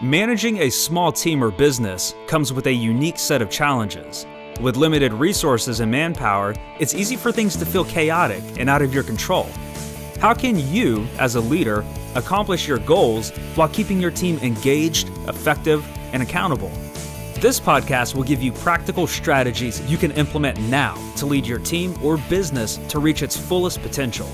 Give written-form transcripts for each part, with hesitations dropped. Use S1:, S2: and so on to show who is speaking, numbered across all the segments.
S1: Managing a small team or business comes with a unique set of challenges. With limited resources and manpower, it's easy for things to feel chaotic and out of your control. How can you, as a leader, accomplish your goals while keeping your team engaged, effective, and accountable? This podcast will give you practical strategies you can implement now to lead your team or business to reach its fullest potential.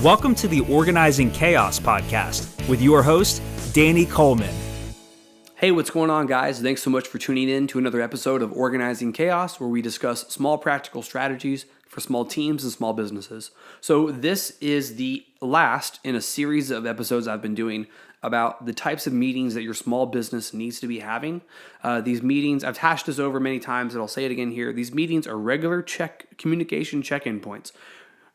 S1: Welcome to the Organizing Chaos podcast with your host, Danny Coleman.
S2: Hey, what's going on, guys? Thanks so much for tuning in to another episode of Organizing Chaos, where we discuss small practical strategies for small teams and small businesses. So this is the last in a series of episodes I've been doing about the types of meetings that your small business needs to be having. These meetings, I've hashed this over many times, and I'll say it again here. These meetings are regular communication check-in points.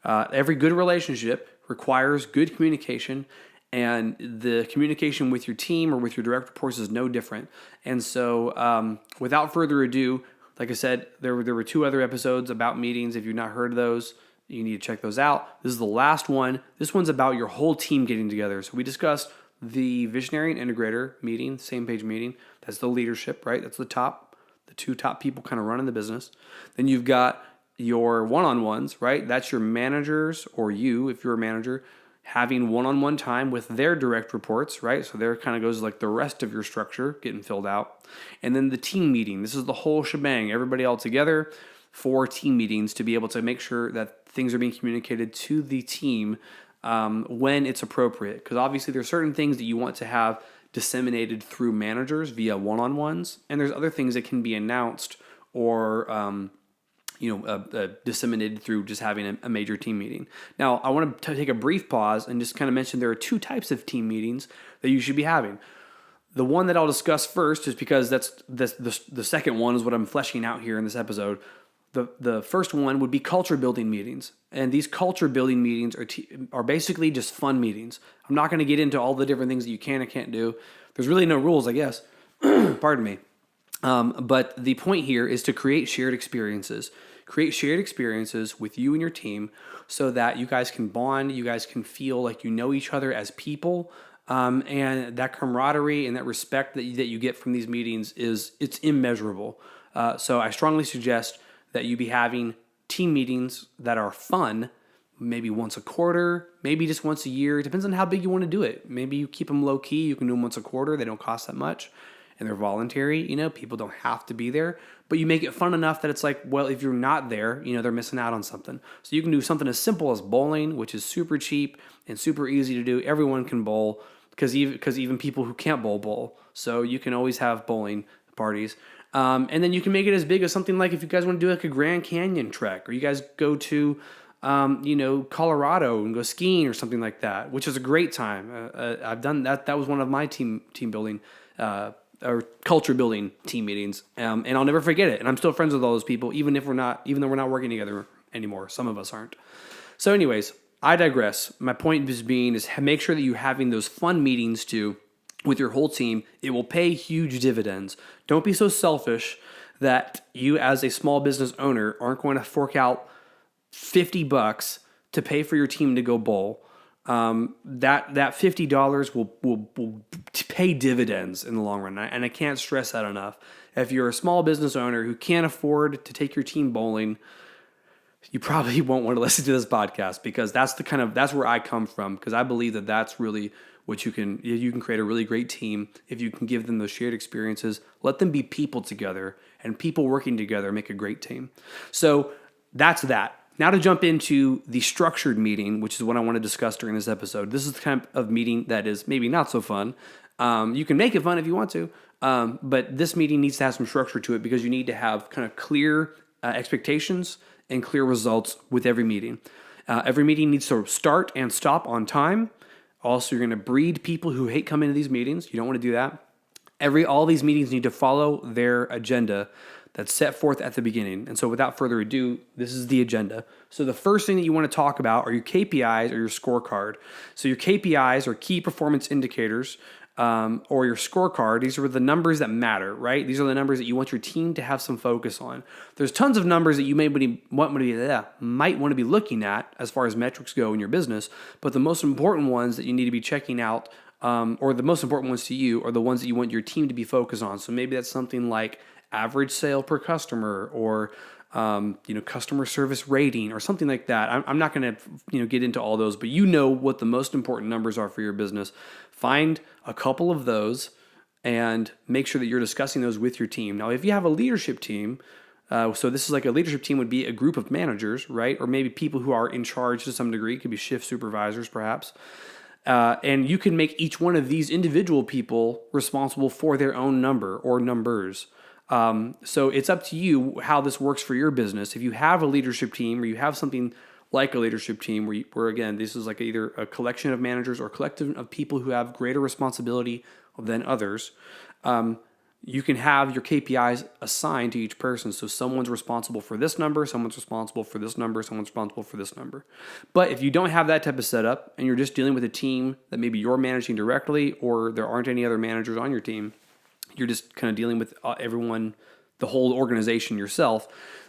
S2: Every good relationship requires good communication, and the communication with your team or with your direct reports is no different. And so without further ado, like I said, there were two other episodes about meetings. If you've not heard of those, you need to check those out. This is the last one. This one's about your whole team getting together. So we discussed the visionary and integrator meeting, same page meeting. That's the leadership, right? That's the two top people kind of running the business. Then you've got your one-on-ones, right? That's your managers, or you, if you're a manager, having one-on-one time with their direct reports, right? So there kind of goes like the rest of your structure getting filled out. And then the team meeting. This is the whole shebang. Everybody all together for team meetings to be able to make sure that things are being communicated to the team when it's appropriate. Because obviously there's certain things that you want to have disseminated through managers via one-on-ones, and there's other things that can be announced or disseminated through just having a major team meeting. Now, I want to take a brief pause and just kind of mention there are two types of team meetings that you should be having. The one that I'll discuss first is because the second one is what I'm fleshing out here in this episode. The first one would be culture building meetings, and these culture building meetings are basically just fun meetings. I'm not going to get into all the different things that you can and can't do. There's really no rules, I guess. Pardon me. But the point here is to create shared experiences. Create shared experiences with you and your team so that you guys can bond, you guys can feel like you know each other as people, and that camaraderie and that respect that you get from these meetings it's immeasurable. So I strongly suggest that you be having team meetings that are fun, maybe once a quarter, maybe just once a year. It depends on how big you want to do it. Maybe you keep them low key. You can do them once a quarter. They don't cost that much. And they're voluntary, people don't have to be there, but you make it fun enough that it's like, well, if you're not there, they're missing out on something. So you can do something as simple as bowling, which is super cheap and super easy to do. Everyone can bowl because even people who can't bowl. So you can always have bowling parties. And then you can make it as big as something like if you guys want to do like a Grand Canyon trek, or you guys go to Colorado and go skiing or something like that, which is a great time. I've done that. That was one of my team building or culture building team meetings, and I'll never forget it. And I'm still friends with all those people, even though we're not working together anymore. Some of us aren't. So, anyways, I digress. My point is make sure that you're having those fun meetings too with your whole team. It will pay huge dividends. Don't be so selfish that you, as a small business owner, aren't going to fork out $50 to pay for your team to go bowl. That $50 will pay dividends in the long run, and I can't stress that enough. If you're a small business owner who can't afford to take your team bowling, you probably won't want to listen to this podcast, because that's where I come from, because I believe that that's really what you can create a really great team if you can give them those shared experiences. Let them be people together, and people working together make a great team. So that's that. Now to jump into the structured meeting, which is what I want to discuss during this episode. This is the kind of meeting that is maybe not so fun. You can make it fun if you want to, but this meeting needs to have some structure to it, because you need to have kind of clear expectations and clear results with every meeting. Every meeting needs to start and stop on time. Also, you're going to breed people who hate coming to these meetings. You don't want to do that. All these meetings need to follow their agenda that's set forth at the beginning. And so without further ado, this is the agenda. So the first thing that you want to talk about are your KPIs or your scorecard. So your KPIs are key performance indicators, or your scorecard. These are the numbers that matter, right? These are the numbers that you want your team to have some focus on. There's tons of numbers that you might want to be looking at as far as metrics go in your business, but the most important ones that you need to be checking out or the most important ones to you are the ones that you want your team to be focused on. So maybe that's something like average sale per customer, or customer service rating, or something like that. I'm not going to get into all those, but you know what the most important numbers are for your business. Find a couple of those and make sure that you're discussing those with your team. Now, if you have a leadership team, so this is like a leadership team would be a group of managers, right? Or maybe people who are in charge to some degree. It could be shift supervisors, perhaps. And you can make each one of these individual people responsible for their own number or numbers. So it's up to you how this works for your business. If you have a leadership team, or you have something like a leadership team where again, this is like either a collection of managers or a collective of people who have greater responsibility than others, you can have your KPIs assigned to each person. So someone's responsible for this number, someone's responsible for this number, someone's responsible for this number. But if you don't have that type of setup and you're just dealing with a team that maybe you're managing directly, or there aren't any other managers on your team, you're just kind of dealing with everyone, the whole organization yourself,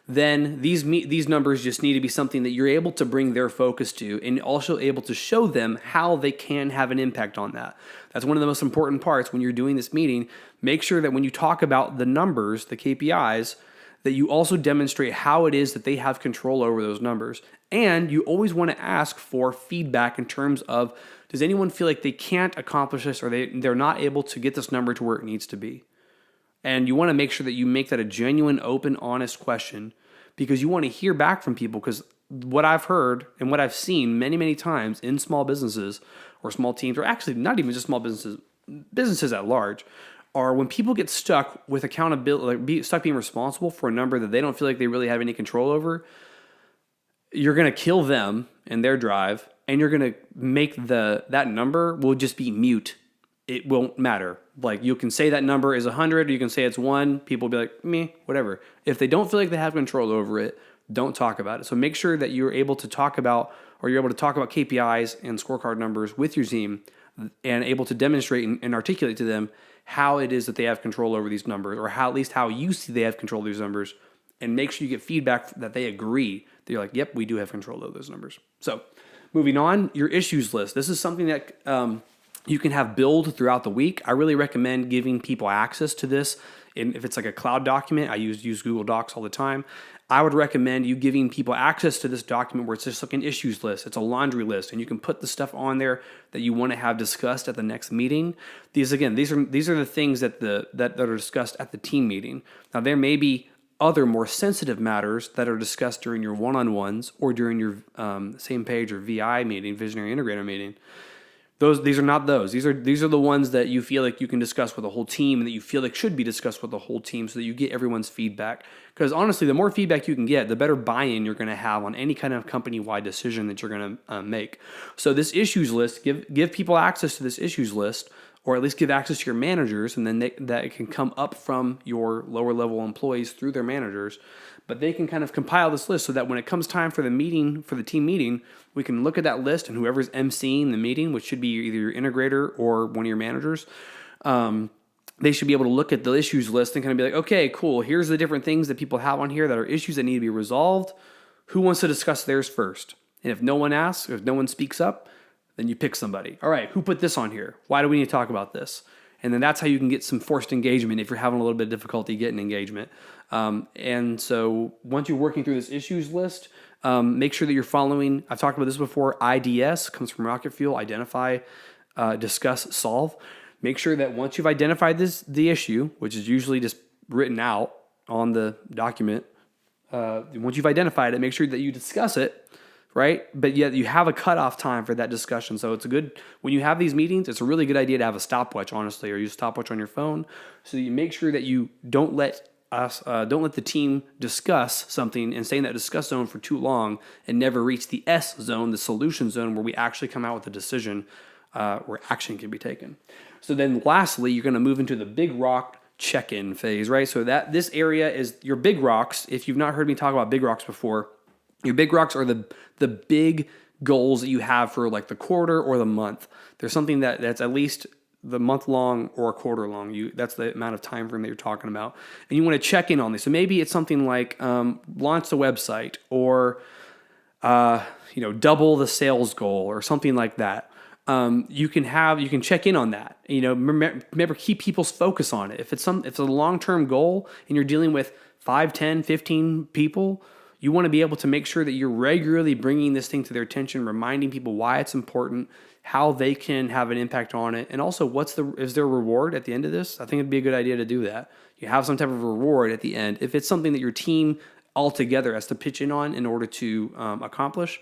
S2: then these numbers just need to be something that you're able to bring their focus to, and also able to show them how they can have an impact on that. That's one of the most important parts when you're doing this meeting. Make sure that when you talk about the numbers, the KPIs, that you also demonstrate how it is that they have control over those numbers. And you always want to ask for feedback in terms of, does anyone feel like they can't accomplish this, or they're not able to get this number to where it needs to be? And you want to make sure that you make that a genuine, open, honest question, because you want to hear back from people. Because what I've heard and what I've seen many, many times in small businesses or small teams, or actually not even just small businesses at large, are when people get stuck with accountability, stuck being responsible for a number that they don't feel like they really have any control over, you're going to kill them and their drive, and you're going to make that number will just be mute. It won't matter. Like, you can say that number is 100, or you can say it's 1. People will be like, me, whatever. If they don't feel like they have control over it, don't talk about it. So make sure that you're able to talk about KPIs and scorecard numbers with your team, and able to demonstrate and articulate to them how it is that they have control over these numbers, or at least how you see they have control of these numbers, and make sure you get feedback that they agree. They're like, yep, we do have control of those numbers. So moving on, your issues list. This is something that you can have build throughout the week. I really recommend giving people access to this. And if it's like a cloud document, I use Google Docs all the time. I would recommend you giving people access to this document where it's just like an issues list. It's a laundry list, and you can put the stuff on there that you want to have discussed at the next meeting. These are the things that are discussed at the team meeting. Now, there may be other more sensitive matters that are discussed during your one-on-ones or during your same page or VI meeting, visionary integrator meeting. These are not those. These are the ones that you feel like you can discuss with the whole team, and that you feel like should be discussed with the whole team, so that you get everyone's feedback. Because honestly, the more feedback you can get, the better buy-in you're going to have on any kind of company-wide decision that you're going to make. So this issues list, give people access to this issues list, or at least give access to your managers, and then that it can come up from your lower level employees through their managers. But they can kind of compile this list so that when it comes time for the team meeting, we can look at that list, and whoever's emceeing the meeting, which should be either your integrator or one of your managers, they should be able to look at the issues list and kind of be like, okay, cool, here's the different things that people have on here that are issues that need to be resolved. Who wants to discuss theirs first? And if no one asks, if no one speaks up, then you pick somebody. All right, who put this on here? Why do we need to talk about this? And then that's how you can get some forced engagement if you're having a little bit of difficulty getting engagement. And so once you're working through this issues list, make sure that you're following, I've talked about this before, IDS comes from Rocket Fuel, identify, discuss, solve. Make sure that once you've identified the issue, which is usually just written out on the document, once you've identified it, make sure that you discuss it, right? But yet you have a cutoff time for that discussion. So it's when you have these meetings, it's a really good idea to have a stopwatch, honestly, or use a stopwatch on your phone, so that you make sure that you don't let the team discuss something and stay in that discuss zone for too long and never reach the S zone, the solution zone, where we actually come out with a decision where action can be taken. So then lastly, you're going to move into the big rock check-in phase, right? So that this area is your big rocks. If you've not heard me talk about big rocks before, your big rocks are the big goals that you have for like the quarter or the month. There's something that's at least the month long or a quarter long. That's the amount of time frame that you're talking about. And you want to check in on this. So maybe it's something like launch the website, or double the sales goal, or something like that. you can check in on that. Remember, keep people's focus on it. If it's a long-term goal and you're dealing with 5, 10, 15 people, you want to be able to make sure that you're regularly bringing this thing to their attention, reminding people why it's important, how they can have an impact on it, and also is there a reward at the end of this? I think it'd be a good idea to do that. You have some type of reward at the end. If it's something that your team altogether has to pitch in on in order to accomplish,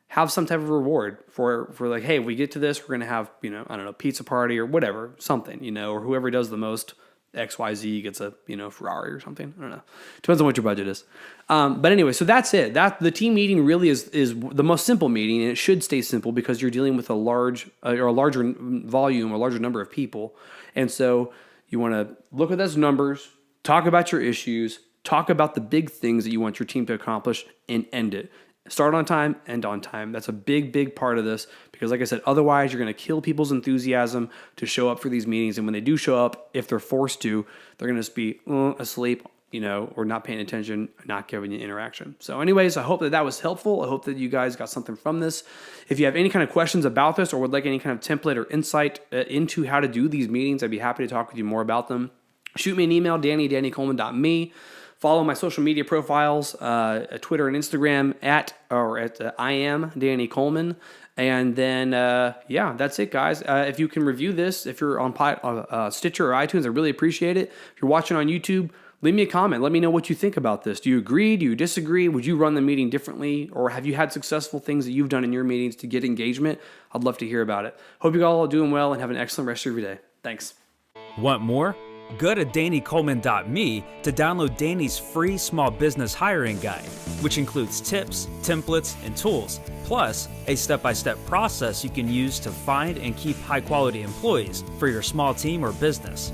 S2: have some type of reward for like, hey, if we get to this, we're going to have, I don't know, pizza party or whatever, something, or whoever does the most XYZ gets a, Ferrari or something. I don't know. Depends on what your budget is. But anyway, so that's it. The team meeting really is the most simple meeting, and it should stay simple because you're dealing with a larger volume, a larger number of people. And so you want to look at those numbers, talk about your issues, talk about the big things that you want your team to accomplish, and end it. Start on time, end on time. That's a big, big part of this because, like I said, otherwise you're going to kill people's enthusiasm to show up for these meetings. And when they do show up, if they're forced to, they're going to just be asleep, or not paying attention, not giving you interaction. So anyways, I hope that was helpful. I hope that you guys got something from this. If you have any kind of questions about this or would like any kind of template or insight into how to do these meetings, I'd be happy to talk with you more about them. Shoot me an email, danny@dannycoleman.me. Follow my social media profiles, Twitter and Instagram at I am Danny Coleman. And then, that's it, guys. If you can review this, if you're on Stitcher or iTunes, I really appreciate it. If you're watching on YouTube, leave me a comment. Let me know what you think about this. Do you agree? Do you disagree? Would you run the meeting differently? Or have you had successful things that you've done in your meetings to get engagement? I'd love to hear about it. Hope you all are doing well and have an excellent rest of your day. Thanks.
S1: Want more? Go to dannycoleman.me to download Danny's free small business hiring guide, which includes tips, templates, and tools, plus a step-by-step process you can use to find and keep high-quality employees for your small team or business.